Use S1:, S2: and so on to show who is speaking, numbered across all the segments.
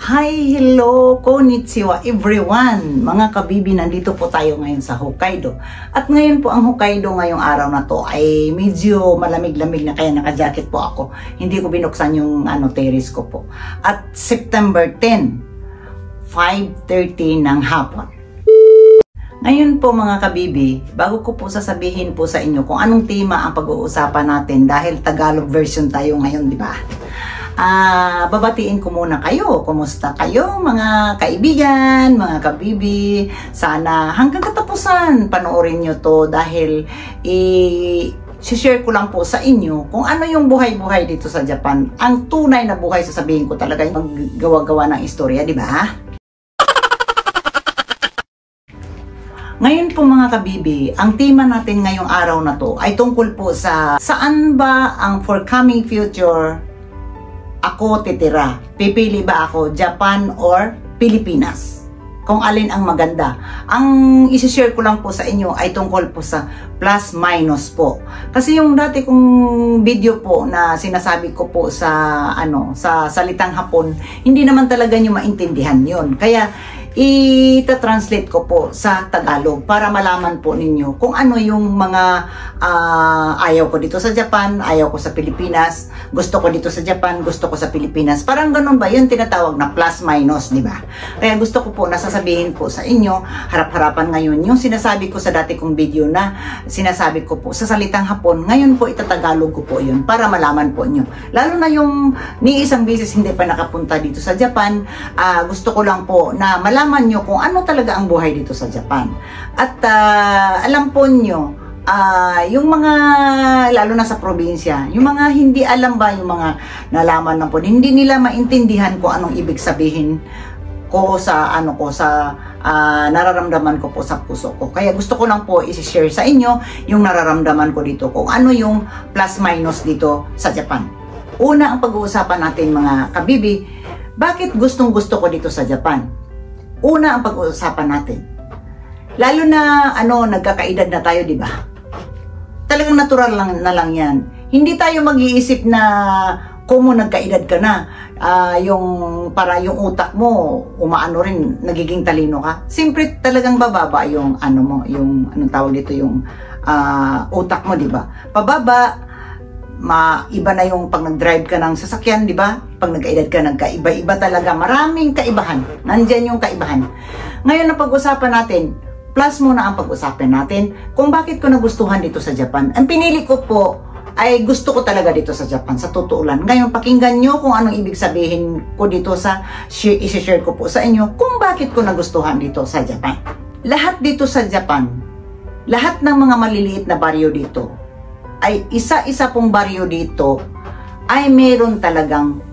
S1: Hi, hello, konnichiwa everyone! Mga kabibi, nandito po tayo ngayon sa Hokkaido. At ngayon po ang Hokkaido ngayong araw na to ay medyo malamig-lamig na kaya naka-jacket po ako. Hindi ko binuksan yung terrace ko po. At September 10, 5:30 ng hapon. Ngayon po mga kabibi, bago ko po sasabihin po sa inyo kung anong tema ang pag-uusapan natin dahil Tagalog version tayo ngayon, di ba? Babatiin ko muna kayo. Kumusta kayo mga kaibigan, mga kabibi? Sana hanggang katapusan panoorin nyo to dahil share ko lang po sa inyo kung ano yung buhay-buhay dito sa Japan. Ang tunay na buhay, sasabihin ko talaga yung maggawa-gawa ng istorya, di ba? Ngayon po mga kabibi, ang tema natin ngayong araw na to ay tungkol po sa saan ba ang forthcoming future ako titira. Pipili ba ako Japan or Pilipinas? Kung alin ang maganda. Ang isi-share ko lang po sa inyo ay tungkol po sa plus minus po. Kasi yung dati kong video po na sinasabi ko po sa sa salitang Hapon, hindi naman talaga nyo maintindihan yon. Kaya ita-translate ko po sa Tagalog para malaman po ninyo kung ano yung mga ayaw ko dito sa Japan, ayaw ko sa Pilipinas, gusto ko dito sa Japan, gusto ko sa Pilipinas. Parang ganun ba? Yun tinatawag na plus minus, di ba? Kaya gusto ko po nasasabihin po sa inyo, harap-harapan ngayon, yung sinasabi ko sa dati kong video na sinasabi ko po sa salitang Hapon, ngayon po itatagalog ko po yun para malaman po nyo. Lalo na yung ni isang beses hindi pa nakapunta dito sa Japan, gusto ko lang po na malaman nyo kung ano talaga ang buhay dito sa Japan. At alam po nyo, yung mga, lalo na sa probinsya, yung mga hindi alam ba, yung mga nalaman lang po, hindi nila maintindihan kung anong ibig sabihin ko sa nararamdaman ko po sa puso ko. Kaya gusto ko lang po i-share sa inyo yung nararamdaman ko dito, kung ano yung plus minus dito sa Japan. Una, ang pag-uusapan natin mga kabibi, bakit gustong gusto ko dito sa Japan? Una, ang pag-uusapan natin, lalo na nagkakaedad na tayo, di ba? Talagang natural lang na lang yan. Hindi tayo mag-iisip na kung nagkaedad ka na, para yung utak mo umaano rin, nagiging talino ka. Siyempre talagang bababa yung anong tawag dito, yung utak mo, di ba? Pababa, iba na yung pag nag-drive ka ng sasakyan, di ba? Pag nag-edad ka, nagkaiba-iba talaga. Maraming kaibahan. Nandyan yung kaibahan. Ngayon na pag-usapan natin, plus muna ang pag-usapan natin kung bakit ko nagustuhan dito sa Japan. Ang pinili ko po ay gusto ko talaga dito sa Japan, sa totoo lang. Ngayon, pakinggan nyo kung anong ibig sabihin ko dito sa isi-share ko po sa inyo kung bakit ko nagustuhan dito sa Japan. Lahat dito sa Japan, lahat ng mga maliliit na baryo dito, ay isa-isa pong baryo dito ay meron talagang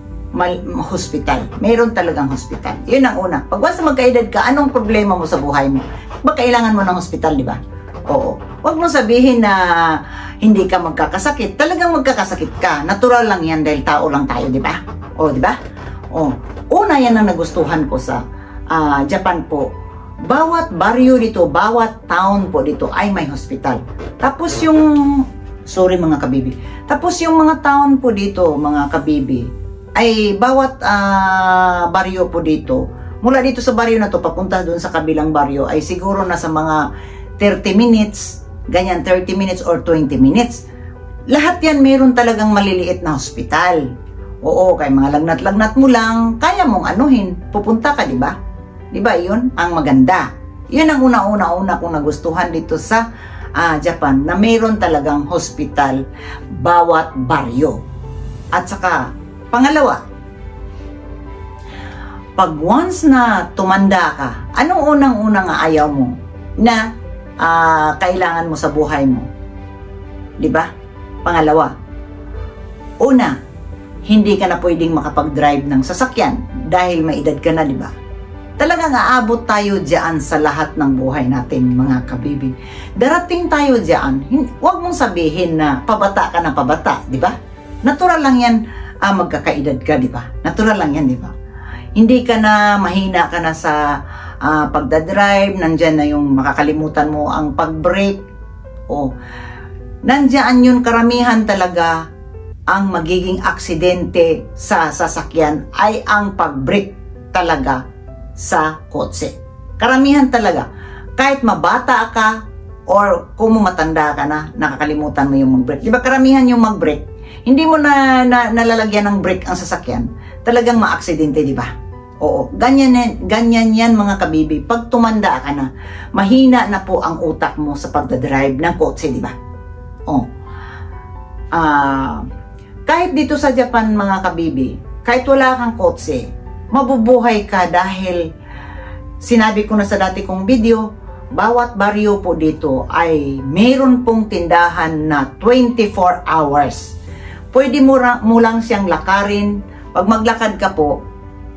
S1: hospital. Meron talagang hospital. Yun ang una. Pag once magkaedad ka, anong problema mo sa buhay mo? Ba kailangan mo ng hospital, di ba? Oo. Huwag mo sabihin na hindi ka magkakasakit. Talagang magkakasakit ka. Natural lang yan dahil tao lang tayo, di ba? O, di ba? O. Una, yan ang nagustuhan ko sa Japan po. Bawat baryo dito, bawat town po dito ay may hospital. Tapos yung sorry mga kabibi. Tapos yung mga town po dito, mga kabibi, ay bawat baryo po dito, mula dito sa baryo na to, papunta doon sa kabilang baryo, ay siguro nasa mga 30 minutes, ganyan, 30 minutes or 20 minutes. Lahat yan meron talagang maliliit na hospital. Oo, kaya mga lagnat-lagnat mo lang, kaya mong anuhin, pupunta ka, di ba? Di ba yun? Ang maganda. Yun ang una-una kong nagustuhan dito sa Japan, na mayroon talagang hospital bawat baryo. At saka, pangalawa, pag once na tumanda ka, anong unang-unang ayaw mo na kailangan mo sa buhay mo? Di ba? Pangalawa, una, hindi ka na pwedeng makapag-drive ng sasakyan dahil may edad ka na, di ba? Talagang aabot tayo diyan sa lahat ng buhay natin, mga kabibi. Darating tayo diyan, huwag mong sabihin na pabata ka na pabata, di ba? Natural lang yan, magkakaedad ka, di ba? Natural lang yan, di ba? Hindi ka na, mahina ka na sa pagdadrive, nandyan na yung makakalimutan mo ang pag-brake. O, nandyan yun, karamihan talaga ang magiging aksidente sa sasakyan ay ang pag-brake. talaga sa kotse. Karamihan talaga. Kahit mabata ka or kung matanda ka na, nakakalimutan mo yung mag-brake. Di ba karamihan yung mag-brake, hindi mo na nalalagyan ng brake ang sasakyan, talagang ma-aksidente, di ba? Oo, ganyan yan mga kabibi. Pag tumanda ka na, mahina na po ang utak mo sa pagdadrive ng kotse, di ba? Oo. Kahit dito sa Japan mga kabibi, kahit wala kang kotse, mabubuhay ka dahil sinabi ko na sa dati kong video, bawat baryo po dito ay mayroon pong tindahan na 24 hours. Pwede mo lang siyang lakarin. Pag maglakad ka po,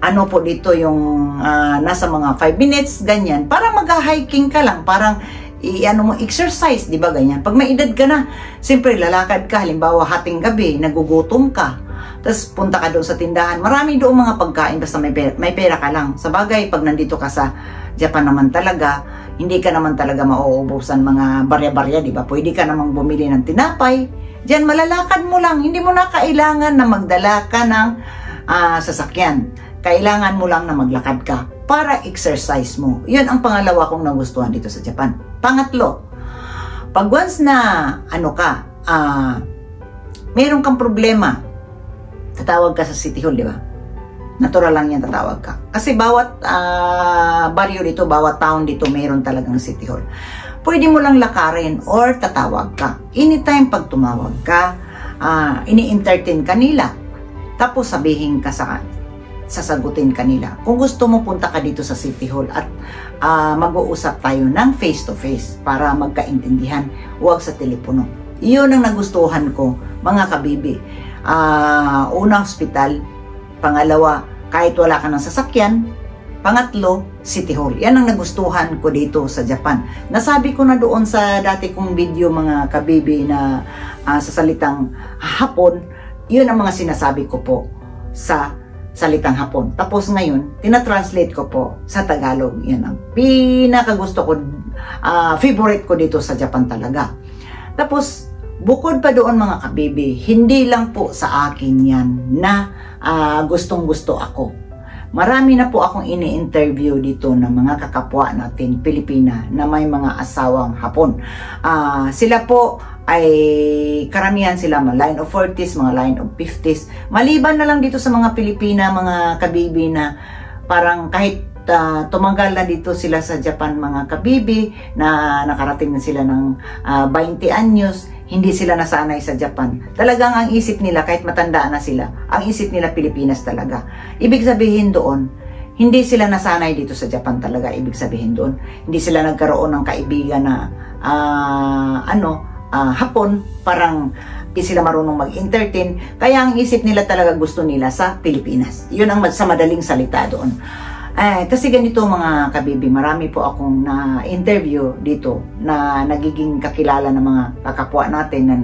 S1: ano po dito yung nasa mga 5 minutes, ganyan. Para mag-hiking ka lang, parang ano mo, exercise, di ba ganyan? Pag may edad ka na, siyempre lalakad ka, halimbawa hating gabi, nagugutom ka. Tapos punta ka doon sa tindahan. Marami doon mga pagkain basta may pera ka lang. Sa bagay, pag nandito ka sa Japan naman talaga, hindi ka naman talaga mauubusan mga barya-barya, di ba? Pwede ka namang bumili ng tinapay. Diyan, malalakad mo lang. Hindi mo na kailangan na magdala ka ng sasakyan. Kailangan mo lang na maglakad ka para exercise mo. Yun ang pangalawa kong nagustuhan dito sa Japan. Pangatlo, pag once na meron kang problema, tatawag ka sa City Hall, di ba? Natural lang yan, tatawag ka. Kasi bawat baryo dito, bawat town dito, meron talagang City Hall. Pwede mo lang lakarin or tatawag ka. Anytime pag tumawag ka, ini-entertain ka nila. Tapos sabihin ka sasagutin ka nila. Kung gusto mo, punta ka dito sa City Hall at mag-uusap tayo ng face-to-face para magkaintindihan. Huwag sa telepono. Iyon ang nagustuhan ko, mga kabibi. Una, hospital. Pangalawa, kahit wala ka ng sasakyan. Pangatlo, City Hall. Yan ang nagustuhan ko dito sa Japan. Nasabi ko na doon sa dati kong video, mga kabibi, na sa salitang Hapon, yun ang mga sinasabi ko po sa salitang Hapon. Tapos ngayon, tinatranslate ko po sa Tagalog. Yan ang pinakagusto ko, favorite ko dito sa Japan talaga. Tapos, bukod pa doon mga kabibi, hindi lang po sa akin yan na gustong-gusto ako. Marami na po akong ini-interview dito ng mga kakapwa natin, Pilipina, na may mga asawang Hapon. Sila po ay karamihan sila mga line of 40s, mga line of 50s. Maliban na lang dito sa mga Pilipina, mga kabibi na parang kahit tumanggal na dito sila sa Japan, mga kabibi, na nakarating na sila ng 20 anyos, hindi sila nasanay sa Japan. Talagang ang isip nila, kahit matanda na sila, ang isip nila Pilipinas talaga. Ibig sabihin doon, hindi sila nasanay dito sa Japan talaga. Ibig sabihin doon, hindi sila nagkaroon ng kaibigan na Hapon, parang hindi sila marunong mag-entertain. Kaya ang isip nila talaga gusto nila sa Pilipinas. Yun ang sa madaling salita doon. Kasi ganito mga kabibi, marami po akong na-interview dito na nagiging kakilala ng mga kakapwa natin ng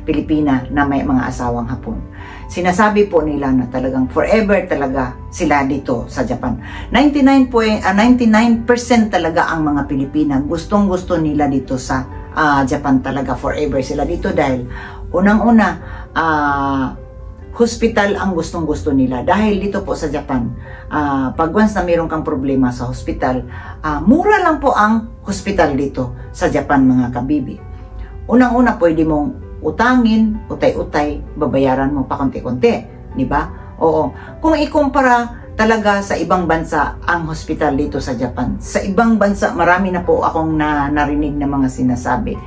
S1: Pilipina na may mga asawang Hapon. Sinasabi po nila na talagang forever talaga sila dito sa Japan. 99% talaga ang mga Pilipina gustong-gusto nila dito sa Japan talaga. Forever sila dito dahil unang-una, hospital ang gustong-gusto nila. Dahil dito po sa Japan, pag once na mayroon kang problema sa hospital, mura lang po ang hospital dito sa Japan, mga kabibi. Unang-una, pwede mong utangin, utay-utay, babayaran mo pa konti-konti. Di ba? Oo. Kung ikumpara talaga sa ibang bansa ang hospital dito sa Japan, sa ibang bansa, marami na po akong narinig na mga sinasabi.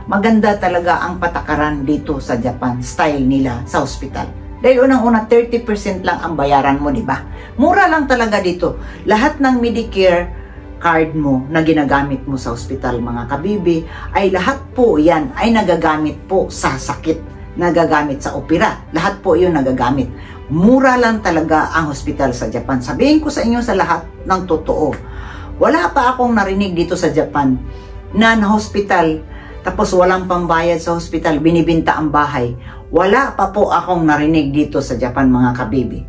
S1: Maganda talaga ang patakaran dito sa Japan, style nila sa hospital. Dahil unang-una, 30% lang ang bayaran mo, di ba? Mura lang talaga dito. Lahat ng Medicare card mo na ginagamit mo sa hospital, mga kabibi, ay lahat po yan ay nagagamit po sa sakit. Nagagamit sa opera. Lahat po yun nagagamit. Mura lang talaga ang hospital sa Japan. Sabihin ko sa inyo sa lahat ng totoo. Wala pa akong narinig dito sa Japan na hospital, tapos walang pambayad sa hospital, binibinta ang bahay. Wala pa po akong narinig dito sa Japan, mga kabibi.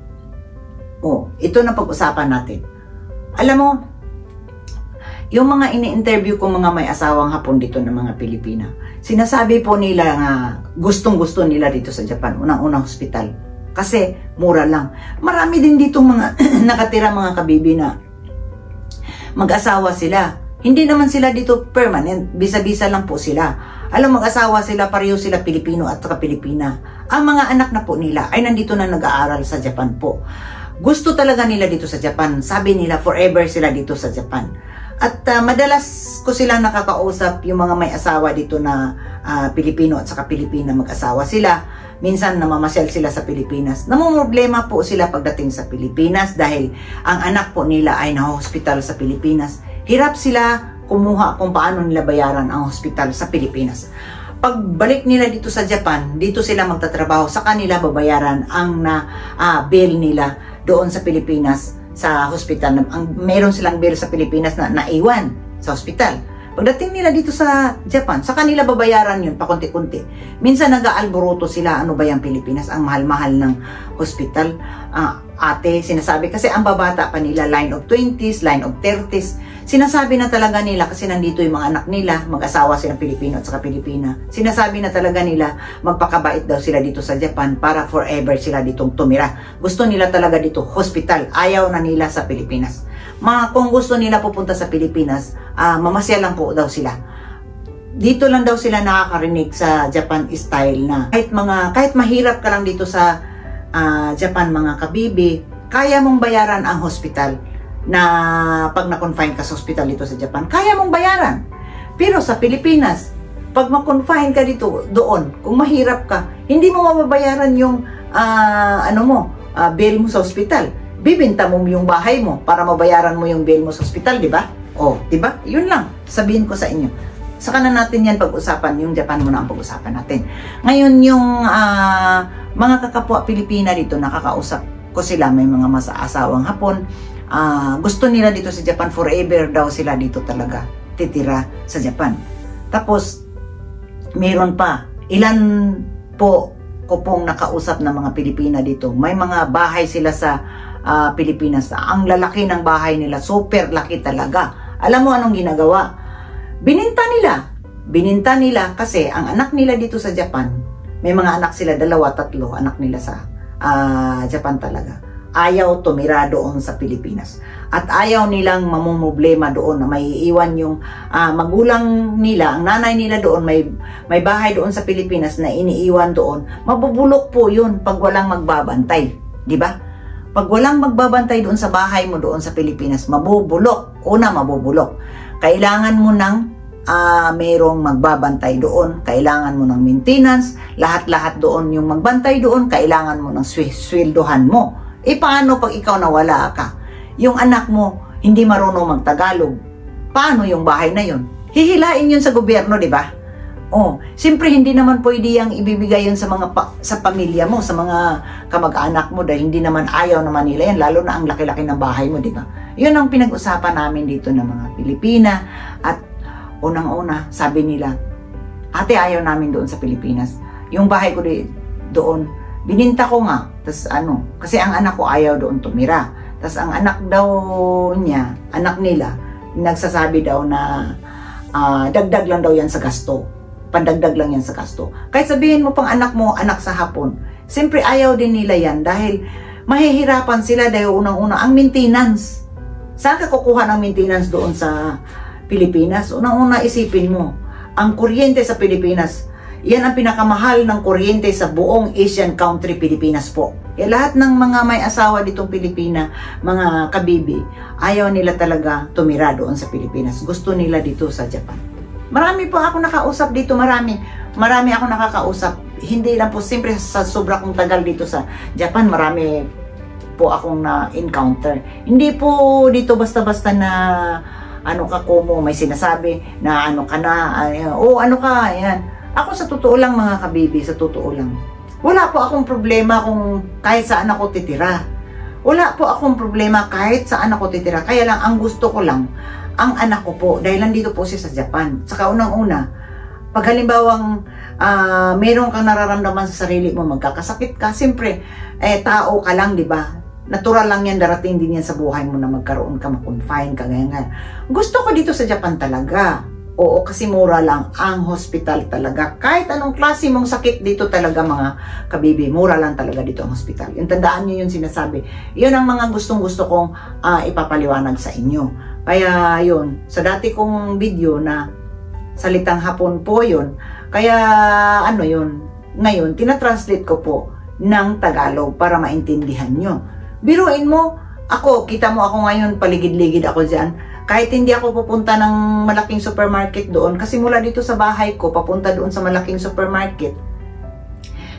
S1: Ito na pag-usapan natin. Alam mo, yung mga ini-interview ko mga may asawang Hapon dito ng mga Pilipina, sinasabi po nila nga gustong-gusto nila dito sa Japan. Unang-una, hospital. Kasi mura lang. Marami din dito mga nakatira mga kabibi na mag-asawa sila. Hindi naman sila dito permanent. Bisa-bisa lang po sila. Alam, mag-asawa sila, pareho sila Pilipino at saka Pilipina. Ang mga anak na po nila ay nandito na nag-aaral sa Japan po. Gusto talaga nila dito sa Japan. Sabi nila, forever sila dito sa Japan. At madalas ko silang nakakausap yung mga may asawa dito na Pilipino at saka Pilipina, mag-asawa sila. Minsan namamasyal sila sa Pilipinas. Namumroblema po sila pagdating sa Pilipinas dahil ang anak po nila ay na-hospital sa Pilipinas. Hirap sila kumuha kung paano nila bayaran ang hospital sa Pilipinas. Pagbalik nila dito sa Japan, dito sila magtatrabaho, sa kanila babayaran ang bill nila doon sa Pilipinas sa hospital. Meron silang bill sa Pilipinas na naiwan sa hospital. Pagdating nila dito sa Japan, sa kanila babayaran yun, pakunti-kunti. Minsan nag-aalboroto sila, ano ba yung Pilipinas? Ang mahal-mahal ng hospital. Ate, sinasabi, kasi ang babata pa nila, line of 20s, line of 30s. Sinasabi na talaga nila, kasi nandito yung mga anak nila, mag-asawa silang Pilipino at saka Pilipina. Sinasabi na talaga nila, magpakabait daw sila dito sa Japan para forever sila ditong tumira. Gusto nila talaga dito, hospital. Ayaw na nila sa Pilipinas. Kung gusto nila pupunta sa Pilipinas, mamasya lang po daw sila. Dito lang daw sila nakakarinig sa Japan style na kahit mahirap ka lang dito sa Japan mga kabibi, kaya mong bayaran ang hospital na pag na-confine ka sa hospital dito sa Japan, kaya mong bayaran. Pero sa Pilipinas, pag ma-confine ka dito, doon, kung mahirap ka, hindi mo mababayaran yung bill mo sa hospital. Bibinta mo yung bahay mo para mabayaran mo yung bill mo sa hospital, di ba? O, di ba? Yun lang, sabihin ko sa inyo. Saka na natin yan pag-usapan, yung Japan muna ang pag-usapan natin. Ngayon, yung mga kakapwa Pilipina dito, nakakausap ko sila, may mga asawang Hapon, gusto nila dito sa Japan, forever daw sila dito talaga titira sa Japan. Tapos, meron pa, ilan po ko pong nakausap na mga Pilipina dito, may mga bahay sila sa Pilipinas. Ang lalaki ng bahay nila, super laki talaga. Alam mo anong ginagawa? Bininta nila kasi ang anak nila dito sa Japan, may mga anak sila, 2, 3 anak nila sa Japan talaga. Ayaw tumira doon sa Pilipinas. At ayaw nilang mamumblema doon na may iwan yung magulang nila, ang nanay nila doon, may bahay doon sa Pilipinas na iniiwan doon. Mabubulok po yun pag walang magbabantay. Di ba? Pag walang magbabantay doon sa bahay mo doon sa Pilipinas, mabubulok. Una, mabubulok. Kailangan mo ng mayroong magbabantay doon. Kailangan mo ng maintenance. Lahat-lahat doon yung magbantay doon. Kailangan mo ng sweldohan mo. E paano pag ikaw nawala ka? Yung anak mo hindi marunong magtagalog. Paano yung bahay na yun? Hihilain yun sa gobyerno, di ba? Oh, siyempre hindi naman pwede yang ibibigay yun sa sa pamilya mo, sa mga kamag-anak mo dahil hindi naman ayaw naman nila yan, lalo na ang laki-laki ng bahay mo, di ba? Yun ang pinag-usapan namin dito ng mga Pilipina at unang-una, sabi nila, ate, ayaw namin doon sa Pilipinas. Yung bahay ko doon, bininta ko nga, tas kasi ang anak ko ayaw doon tumira. Tas ang anak daw niya, anak nila, nagsasabi daw na dagdag lang daw yan sa gasto. Pandagdag lang yan sa gasto. Kahit sabihin mo pang anak mo, anak sa Hapon, siyempre ayaw din nila yan dahil mahihirapan sila dahil unang-una ang maintenance. Saan ka kukuha ng maintenance doon sa Pilipinas? Unang-una isipin mo, ang kuryente sa Pilipinas, yan ang pinakamahal ng kuryente sa buong Asian country, Pilipinas po. Lahat ng mga may asawa ditong Pilipina, mga kabibi, ayaw nila talaga tumira doon sa Pilipinas. Gusto nila dito sa Japan. Marami po ako nakausap dito, marami ako nakakausap. Hindi lang po, siyempre sa sobra kong tagal dito sa Japan, marami po akong na-encounter. Hindi po dito basta-basta na Kumo, may sinasabi na ka na, yan. Ako sa totoo lang mga kabibi, sa totoo lang. Wala po akong problema kung kahit saan ako titira. Wala po akong problema kahit saan ako titira. Kaya lang, ang gusto ko lang, ang anak ko po, dahil nandito po siya sa Japan. Saka unang-una, pag halimbawang meron kang nararamdaman sa sarili mo, magkakasakit ka, siyempre, tao ka lang, di ba? Natural lang yan, darating din yan sa buhay mo na magkaroon ka, makonfine ka, ganyan. Gusto ko dito sa Japan talaga. Oo, kasi mura lang ang hospital talaga. Kahit anong klase mong sakit dito talaga mga kabibi, mura lang talaga dito ang hospital. Yung tandaan nyo yung sinasabi. Yun ang mga gustong-gusto kong ipapaliwanag sa inyo. Kaya yun, sa dati kong video na salitang Hapon po yun. Kaya ano yun, ngayon, tinatranslate ko po ng Tagalog para maintindihan nyo. Biruin mo, ako, kita mo ako ngayon, paligid-ligid ako dyan. Kahit hindi ako pupunta ng malaking supermarket doon, kasi mula dito sa bahay ko, papunta doon sa malaking supermarket,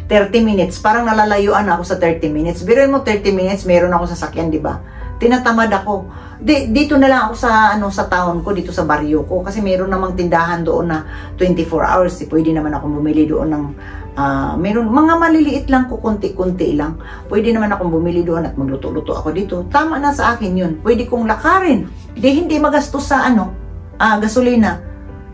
S1: 30 minutes, parang nalalayuan ako sa 30 minutes. Biruin mo 30 minutes, meron ako sasakyan, di ba? Tinatamad ako. Dito na lang ako sa town ko, dito sa baryo ko, kasi meron namang tindahan doon na 24 hours. Pwede naman ako bumili doon ng meron mga maliliit lang ko, kunti-kunti lang. Pwede naman akong bumili doon at magluto-luto ako dito. Tama na sa akin yun. Pwede kong lakarin. Hindi magastos sa gasolina.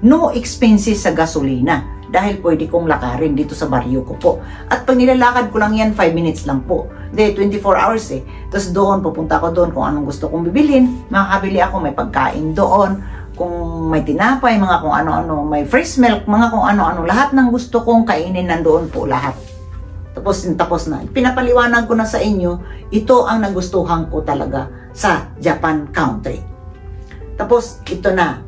S1: No expenses sa gasolina. Dahil pwede kong lakarin dito sa baryo ko po. At pag nilalakad ko lang yan, 5 minutes lang po. 24 hours eh. Tapos doon, pupunta ako doon kung anong gusto kong bibilhin. Makakabili ako, may pagkain doon. Kung may tinapay, mga kung ano-ano, may fresh milk, mga kung ano-ano, lahat ng gusto kong kainin nandoon po lahat. Tapos na. Pinapaliwanag ko na sa inyo, ito ang nagustuhan ko talaga sa Japan country. Tapos, ito na.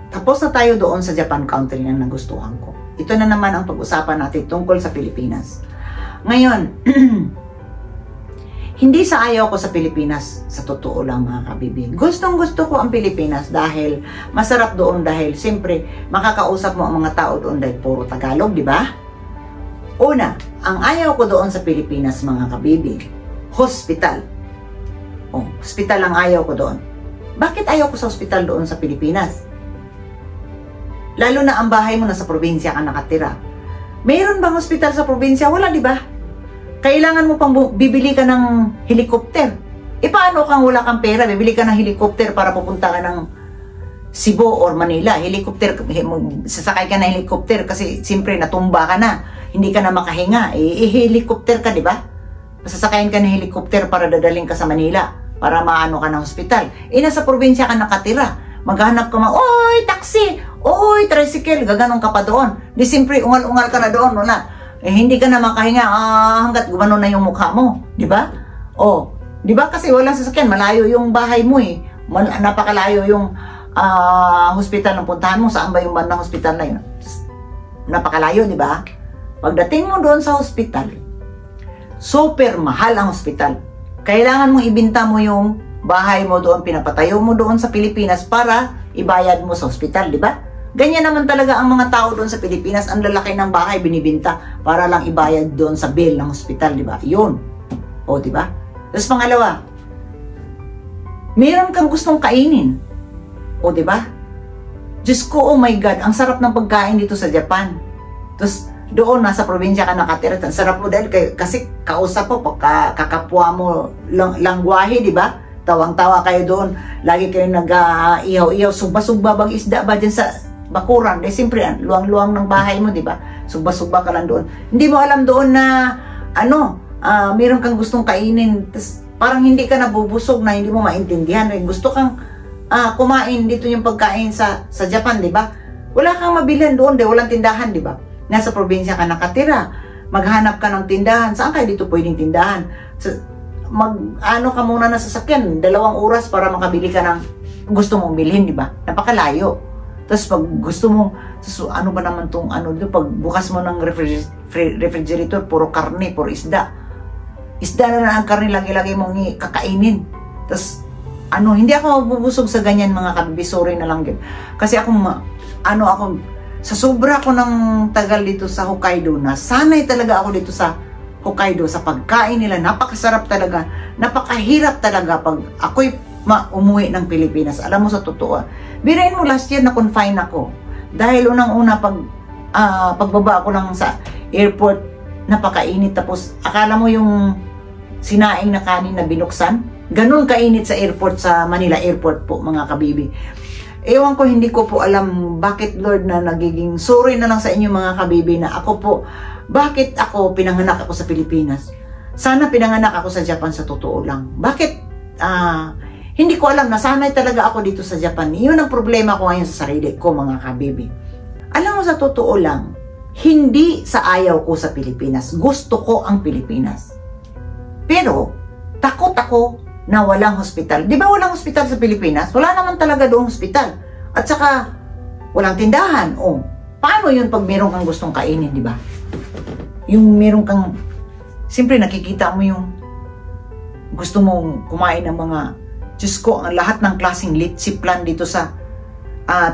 S1: Tapos na tayo doon sa Japan country na nagustuhan ko. Ito na naman ang pag-usapan natin tungkol sa Pilipinas. Ngayon, hindi sa ayaw ko sa Pilipinas, sa totoo lang mga kabibi. Gustong-gusto ko ang Pilipinas dahil masarap doon dahil siyempre makakausap mo ang mga tao doon dahil puro Tagalog, di ba? Una, ang ayaw ko doon sa Pilipinas mga kabibi, hospital. Hospital ang ayaw ko doon. Bakit ayaw ko sa hospital doon sa Pilipinas? Lalo na ang bahay mo nasa probinsya ka nakatira. Mayroon bang hospital sa probinsya? Wala, di ba? Kailangan mo pang bibili ka ng helicopter. Paano kang wala kang pera? Bibili ka ng helicopter para pupunta ka ng Cebu or Manila. Helicopter, sasakay ka ng helicopter kasi siyempre natumba ka na. Hindi ka na makahinga. Helicopter ka, di ba? Sasakayin ka ng helicopter para dadaling ka sa Manila para maano ka ng hospital. Nasa probinsya ka nakatira. Maghanap ka oy, taxi! Oy, tricycle! Gaganong ka pa doon. Di siyempre, ungal-ungal ka na doon. Wala. Hindi ka na makahinga hanggat gumano na yung mukha mo. Di ba? Di ba? Kasi walang sasakyan. Malayo yung bahay mo eh. Napakalayo yung hospital ng puntahan mo. Saan ba yung bandang hospital na yun? Napakalayo, di ba? Pagdating mo doon sa hospital, super mahal ang hospital. Kailangan mong ibinta mo yung bahay mo doon, pinapatayo mo doon sa Pilipinas para ibayad mo sa hospital, di ba? Ganyan naman talaga ang mga tao doon sa Pilipinas. Ang lalaki ng bahay binibinta para lang ibayad doon sa bill ng hospital, di ba? Yun. Di ba? Tapos pangalawa, meron kang gustong kainin. Di ba? Diyos ko, oh my God, ang sarap ng pagkain dito sa Japan. Tapos doon, nasa probinsya ka nakatira. Ang sarap mo dahil kasi kausap mo, kakapwa mo langwahe, di ba? Tawang-tawa kayo doon. Lagi kayo nag-ihaw-ihaw. Sugba-sugba bang isda ba dyan sa bakuran? Siyempre, luwang-luwang ng bahay mo, di ba? Sugba-sugba ka lang doon. Hindi mo alam doon na, meron kang gustong kainin. Tas, parang hindi ka nabubusog na hindi mo maintindihan. Gusto kang kumain dito yung pagkain sa Japan, di ba? Wala kang mabilhan doon, walang tindahan, di ba? Nasa probinsya ka nakatira. Maghanap ka ng tindahan. Saan kayo dito pwedeng tindahan? Ka muna na sasakyan, 2 oras para makabili ka ng gusto mong bilhin, di ba? Napakalayo. Tapos pag gusto mo, ano ba naman tong pag bukas mo ng refrigerator, puro karne, puro isda. Isda na ang karne, lagi-lagi mong kakainin. Tapos, hindi ako mabubusog sa ganyan mga kabibisuri na lang yun. Kasi ako, sa sobra ko ng tagal dito sa Hokkaido na, sanay talaga ako dito sa Hokkaido, sa pagkain nila, napakasarap talaga, napakahirap talaga pag ako'y umuwi ng Pilipinas. Alam mo sa totoo, birain mo last year na confine ako. Dahil unang-una pagbaba ako lang sa airport, napakainit. Tapos akala mo yung sinaing na kanin na binuksan, ganun kainit sa airport, sa Manila Airport po mga kabibi. Ewan ko, hindi ko po alam bakit Lord na nagiging sorry na lang sa inyo mga kabibi na ako po, bakit ako pinanganak ako sa Pilipinas? Sana pinanganak ako sa Japan sa totoo lang. Bakit Hindi ko alam, nasanay talaga ako dito sa Japan. Yun ang problema ko ngayon sa sarili ko, mga kabibi. Alam mo, sa totoo lang, hindi sa ayaw ko sa Pilipinas. Gusto ko ang Pilipinas. Pero, takot ako na walang hospital. Di ba walang hospital sa Pilipinas? Wala naman talaga doong hospital. At saka, walang tindahan. O, paano yun pag meron kang gustong kainin, di ba? Yung meron kang, siyempre nakikita mo yung gusto mong kumain ng mga, Diyos ko, ang lahat ng klaseng litsiplan dito sa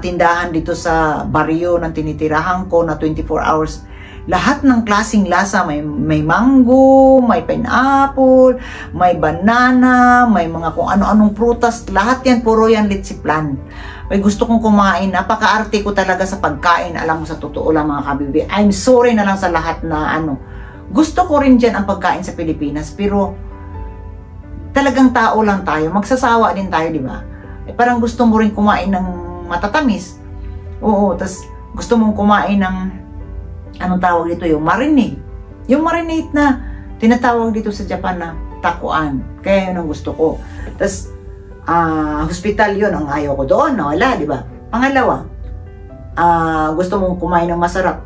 S1: tindahan dito sa baryo ng tinitirahan ko na 24 hours. Lahat ng klaseng lasa, may mango, may pineapple, may banana, may mga kung ano-anong prutas, lahat yan, puro yan litsiplan. May gusto kong kumain, napaka-arte ko talaga sa pagkain, alam mo sa totoo lang mga kabibi. I'm sorry na lang sa lahat na gusto ko rin dyan ang pagkain sa Pilipinas, pero talagang tao lang tayo, magsasawa din tayo, di ba? Parang gusto mo rin kumain ng matatamis. Oo, tas gusto mong kumain ng anong tawag dito, yung marinade. Yung marinade na tinatawag dito sa Japan na takuan. Kaya yun ang gusto ko. Tas hospital yun ang ayaw ko doon, wala, di ba? Pangalawa, gusto mong kumain ng masarap.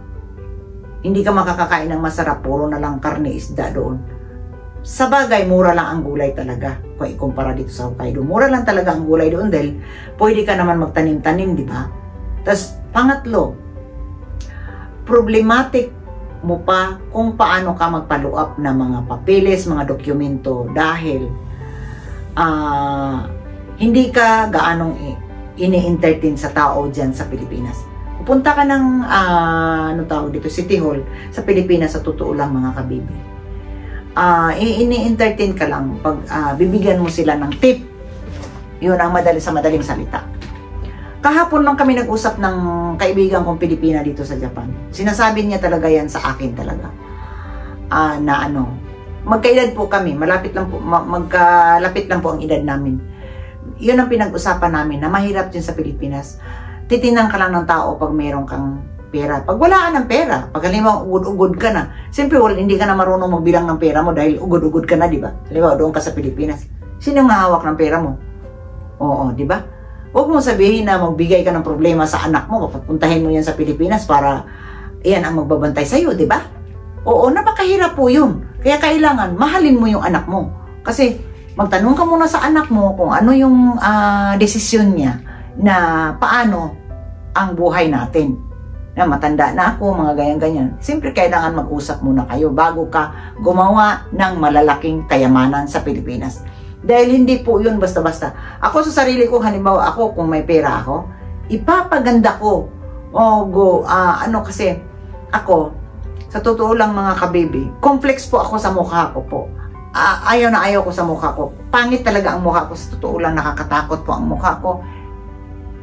S1: Hindi ka makakakain ng masarap, puro na lang karne, isda doon. Sa bagay, mura lang ang gulay talaga. Kung ikumpara dito sa Hokkaido, mura lang talaga ang gulay doon dahil pwede ka naman magtanim-tanim, di ba? Tapos, pangatlo, problematic mo pa kung paano ka magpaluap ng mga papeles, mga dokumento dahil hindi ka gaanong ini-entertain sa tao dyan sa Pilipinas. Pupunta ka ng tawag dito, City Hall sa Pilipinas, sa totoo lang mga kabibi. Ini-entertain ka lang pag bibigyan mo sila ng tip. Yun ang sa madaling salita. Kahapon lang kami nag-usap ng kaibigan kong Pilipina dito sa Japan. Sinasabi niya talaga yan sa akin talaga. Magkaedad po kami, magkalapit lang po ang edad namin. Yun ang pinag-usapan namin na mahirap din sa Pilipinas. Titingnan ka lang ng tao pag mayroon kang pera. Pag wala ka ng pera, pag halimbawa ugod-ugod ka na, siyempre hindi ka na marunong magbilang ng pera mo dahil ugod-ugod ka na, di ba? Halimbawa, doon ka sa Pilipinas. Sino ang hawak ng pera mo? Oo, di ba? Huwag mo sabihin na magbigay ka ng problema sa anak mo, papuntahin mo yan sa Pilipinas para iyan ang magbabantay sa'yo, di ba? Oo, napakahirap po yun. Kaya kailangan, mahalin mo yung anak mo. Kasi, magtanong ka muna sa anak mo kung ano yung desisyon niya na paano ang buhay natin. Na matanda na ako, mga ganyan-ganyan. Siyempre, kailangan mag-usap muna kayo bago ka gumawa ng malalaking kayamanan sa Pilipinas. Dahil hindi po yun basta-basta. Ako sa sarili ko, halimbawa ako, kung may pera ako, ipapaganda ko. Kasi ako, sa totoo lang mga kabibi, complex po ako sa mukha ko po. Ayaw na ayaw ko sa mukha ko. Pangit talaga ang mukha ko. Sa totoo lang, nakakatakot po ang mukha ko.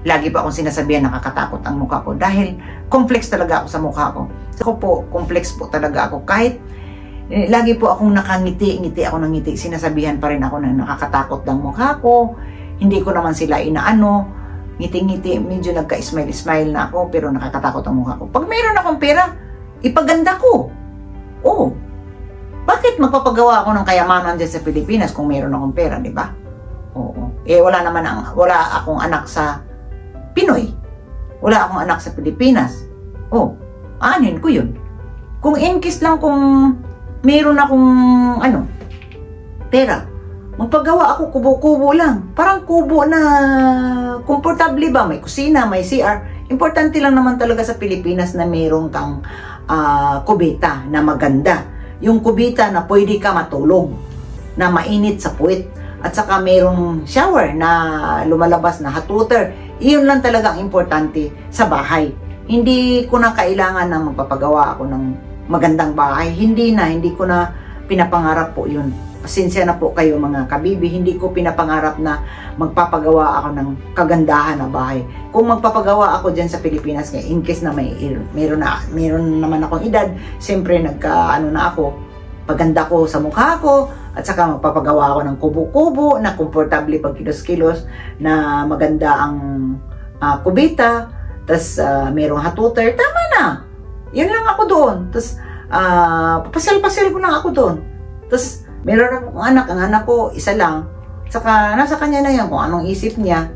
S1: Lagi pa akong sinasabihan nakakatakot ang mukha ko dahil complex talaga ako sa mukha ko. Ako po, complex po talaga ako. Kahit lagi po akong nakangiti ako ng ngiti, sinasabihan pa rin ako na nakakatakot ang mukha ko. Hindi ko naman sila inaano. Ngiti-ngiti, medyo nagka-smile na ako pero nakakatakot ang mukha ko. Pag mayroon akong pera, ipaganda ko. Oo. Bakit magpapagawa ako ng kayamanan dyan sa Pilipinas kung mayroon akong pera, di ba? Oo. Wala akong anak sa Pinoy. Wala akong anak sa Pilipinas. Oh, anin ko yun. Kung in case lang kung meron akong pera, magpagawa ako kubo-kubo lang. Parang kubo na komportable ba? May kusina, may CR. Importante lang naman talaga sa Pilipinas na meron kang kubita na maganda. Yung kubita na pwede ka matulog, na mainit sa puwit. At saka mayroong shower na lumalabas na hot water. Iyon lang talaga ang importante sa bahay. Hindi ko na kailangan na magpapagawa ako ng magandang bahay. Hindi ko na pinapangarap po yun. Pasensya na po kayo mga kabibi, hindi ko pinapangarap na magpapagawa ako ng kagandahan na bahay. Kung magpapagawa ako dyan sa Pilipinas, in case na meron naman akong edad, siyempre na ako, paganda ko sa mukha ko, at saka magpapagawa ako ng kubo-kubo na komportable pag kilos-kilos, na maganda ang kubita, tas merong hot water, tama na. Yun lang ako doon. Tas papasyal-pasyal ko lang ako doon. Tas meron akong anak, ang anak ko isa lang. Saka nasa kanya na yan kung anong isip niya.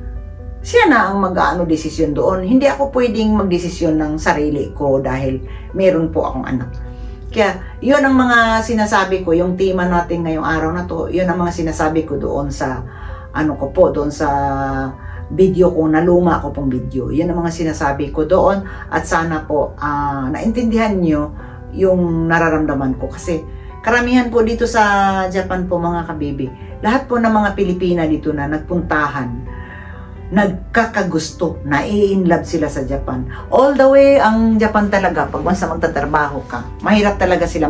S1: Siya na ang mag-aano desisyon doon. Hindi ako pwedeng magdesisyon ng sarili ko dahil meron po akong anak. Kaya, yun ang mga sinasabi ko, yung tema natin ngayong araw na to, yun ang mga sinasabi ko doon sa, doon sa video ko, na luma ko pong video. Yun ang mga sinasabi ko doon, at sana po, naintindihan nyo yung nararamdaman ko. Kasi, karamihan po dito sa Japan po mga kabibi, lahat po ng mga Pilipina dito na nagpuntahan, nagkakagusto, na-i-inlove sila sa Japan. All the way, ang Japan talaga, pag once na magtatrabaho ka, mahirap talaga sila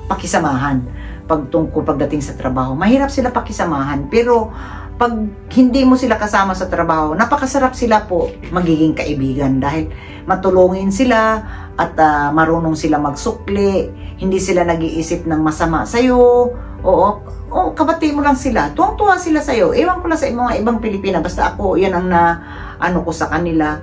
S1: pakisamahan. Pagdating sa trabaho, mahirap sila pakisamahan. Pero, pag hindi mo sila kasama sa trabaho, napakasarap sila po magiging kaibigan dahil matulungin sila at marunong sila magsukli, hindi sila nag-iisip ng masama sa'yo. Oo, kabati mo lang sila. Tuwang-tuwa sila sa'yo. Ewan ko lang sa mga ibang Pilipina. Basta ako, yan ang ko sa kanila.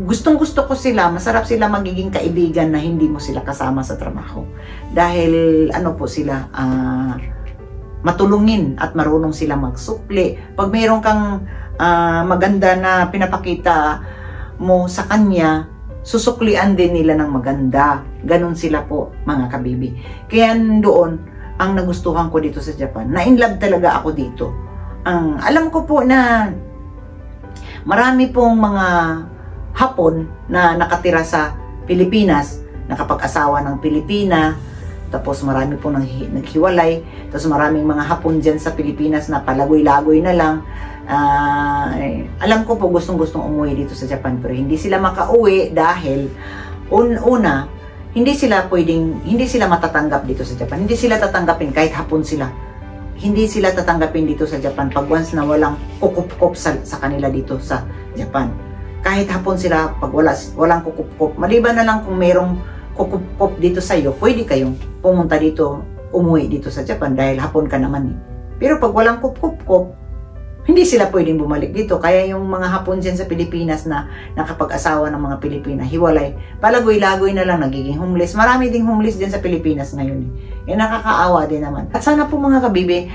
S1: Gustong-gusto ko sila. Masarap sila magiging kaibigan na hindi mo sila kasama sa trabaho. Dahil, po sila, matulungin at marunong sila magsukli. Pag mayroon kang maganda na pinapakita mo sa kanya, susuklian din nila ng maganda. Ganon sila po, mga kabibi. Kaya doon, ang nagustuhan ko dito sa Japan, na-inlove talaga ako dito. Alam ko po na marami pong mga Hapon na nakatira sa Pilipinas, nakapag-asawa ng Pilipina, tapos marami pong naghiwalay, tapos maraming mga Hapon dyan sa Pilipinas na palagoy-lagoy na lang. Alam ko po gustong-gustong umuwi dito sa Japan, pero hindi sila makauwi dahil hindi sila matatanggap dito sa Japan. Hindi sila tatanggapin kahit Hapon sila. Hindi sila tatanggapin dito sa Japan pag once na walang kukup-kup sa kanila dito sa Japan. Kahit Hapon sila, pag walang kukup-kup, maliban na lang kung mayroong kukup-kup dito sa iyo, pwede kayong pumunta dito, umuwi dito sa Japan dahil Hapon ka naman eh. Pero pag walang kup-kup-kup, hindi sila pwedeng bumalik dito. Kaya yung mga Hapon dyan sa Pilipinas na nakapag-asawa ng mga Pilipina, hiwalay, palagoy-lagoy na lang, nagiging homeless. Marami ding homeless dyan sa Pilipinas ngayon. Eh, nakakaawa din naman. At sana po mga kabibi,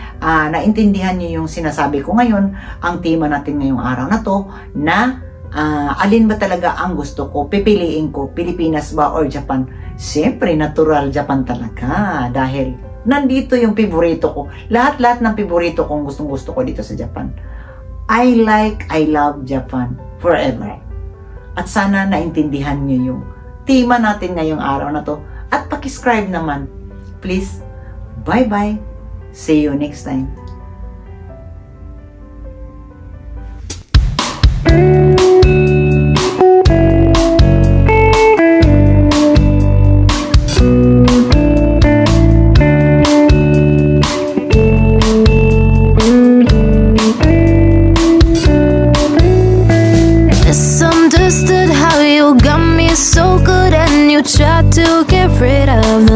S1: naintindihan niyo yung sinasabi ko ngayon, ang tema natin ngayong araw na to, na alin ba talaga ang gusto ko, pipiliin ko, Pilipinas ba or Japan? Siyempre, natural Japan talaga. Dahil nandito yung piborito ko. Lahat-lahat ng piborito kong gustong-gusto ko dito sa Japan. I love Japan forever. At sana naintindihan nyo yung tema natin ngayong araw na to. At pakiscribe naman. Please. Bye-bye. See you next time.
S2: Misunderstood how you got me so good and you tried to get rid of